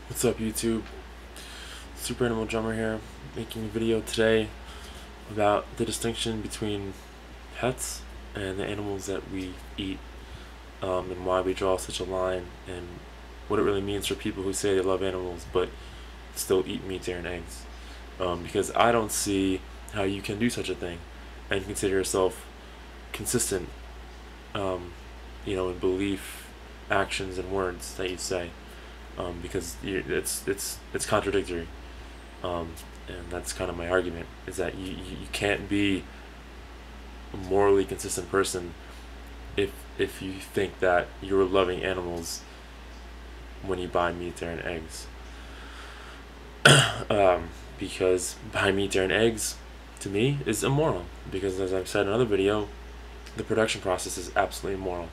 What's up, YouTube? Super Animal Drummer here, making a video today about the distinction between pets and the animals that we eat, and why we draw such a line, and what it really means for people who say they love animals but still eat meat, dairy, and eggs. Because I don't see how you can do such a thing and consider yourself consistent, in belief, actions, and words that you say. Because it's contradictory, and that's kind of my argument. Is that you can't be a morally consistent person if you think that you're loving animals when you buy meat, dairy, and eggs. Because buying meat, dairy, and eggs to me is immoral. Because as I've said in another video, the production process is absolutely immoral.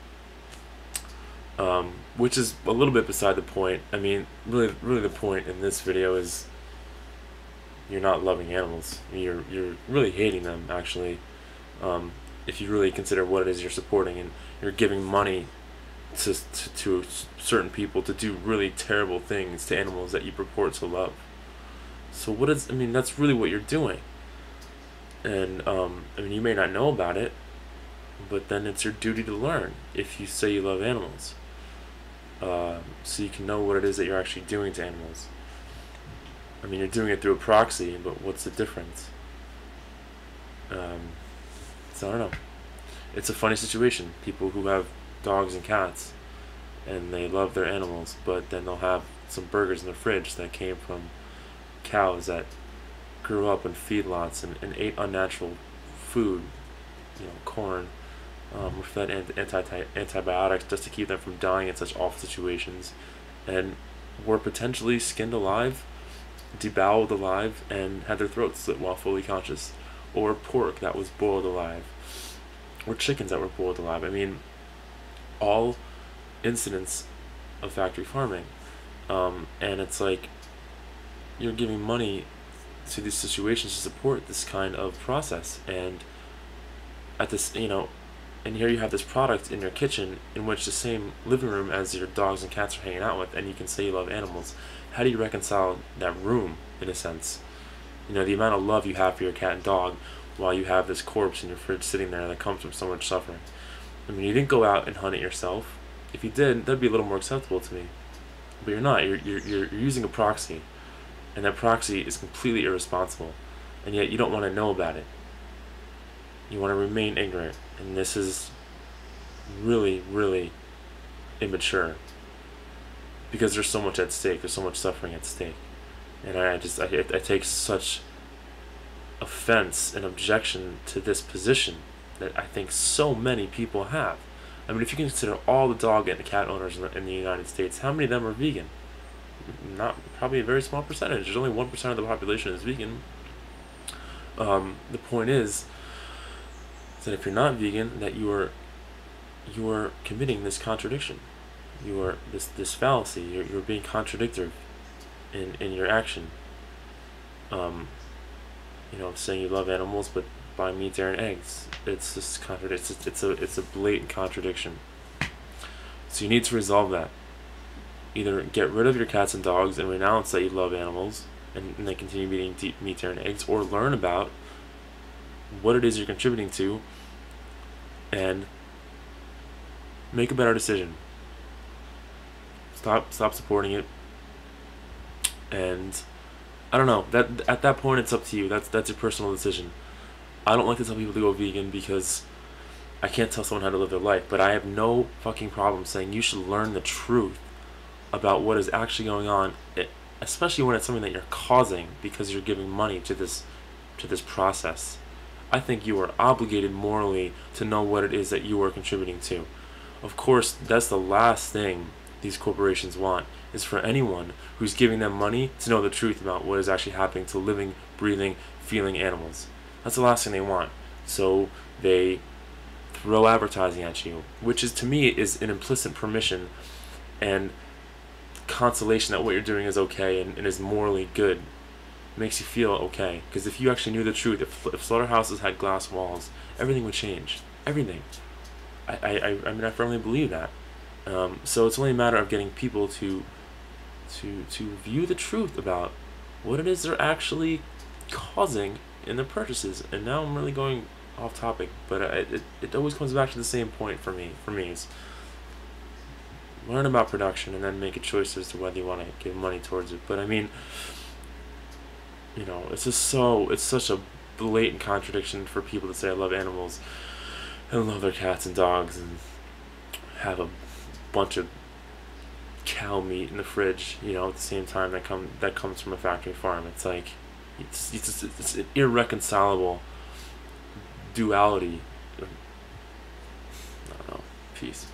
Which is a little bit beside the point. I mean, really the point in this video is you're not loving animals. You're really hating them, actually. If you really consider what it is you're supporting, and you're giving money to certain people to do really terrible things to animals that you purport to love. So I mean, that's really what you're doing. And I mean, you may not know about it, but then it's your duty to learn if you say you love animals. So you can know what it is that you're actually doing to animals. I mean, you're doing it through a proxy, but what's the difference? So I don't know. It's a funny situation. People who have dogs and cats, and they love their animals, but then they'll have some burgers in the fridge that came from cows that grew up in feedlots and ate unnatural food, corn, were fed antibiotics just to keep them from dying in such awful situations, and were potentially skinned alive, deboweled alive, and had their throats slit while fully conscious, or pork that was boiled alive, or chickens that were boiled alive. I mean, all incidents of factory farming, and it's like you're giving money to these situations to support this kind of process, and at this, and here you have this product in your kitchen in which the same living room as your dogs and cats are hanging out with, and you can say you love animals. How do you reconcile that room, in a sense? The amount of love you have for your cat and dog while you have this corpse in your fridge sitting there that comes from so much suffering. I mean, you didn't go out and hunt it yourself. If you did, that'd be a little more acceptable to me. But you're not. You're using a proxy, and that proxy is completely irresponsible, and yet you don't want to know about it. You want to remain ignorant, and this is really, really immature, because there's so much at stake. There's so much suffering at stake, and I take such offense and objection to this position that I think so many people have. I mean, if you consider all the dog and the cat owners in the United States, how many of them are vegan? Not probably a very small percentage. There's only 1% of the population is vegan. The point is that if you're not vegan, that you are committing this contradiction. You are this fallacy. You're being contradictory in your action. Saying you love animals but buy meat, dairy, and eggs. It's just it's a blatant contradiction. So you need to resolve that. Either get rid of your cats and dogs and renounce that you love animals, and then continue eating meat, dairy, and eggs, or learn about what it is you're contributing to and make a better decision. Stop supporting it. And I don't know, that at that point it's up to you. That's your personal decision. I don't like to tell people to go vegan because I can't tell someone how to live their life, but I have no fucking problem saying you should learn the truth about what is actually going on, especially when it's something that you're causing because you're giving money to this process. I think you are obligated morally to know what it is that you are contributing to. Of course, that's the last thing these corporations want, is for anyone who's giving them money to know the truth about what is actually happening to living, breathing, feeling animals. That's the last thing they want. So they throw advertising at you, which is, to me, is an implicit permission and consolation that what you're doing is okay and is morally good. Makes you feel okay. Because if you actually knew the truth, if slaughterhouses had glass walls, everything would change. Everything. I mean, I firmly believe that. So it's only a matter of getting people to to view the truth about what it is they're actually causing in their purchases. And now I'm really going off topic, but it always comes back to the same point for me. Is learn about production and then make a choice as to whether you want to give money towards it. But I mean, it's such a blatant contradiction for people to say I love animals and love their cats and dogs and have a bunch of cow meat in the fridge, at the same time that comes from a factory farm. It's like it's an irreconcilable duality. I don't know. Peace.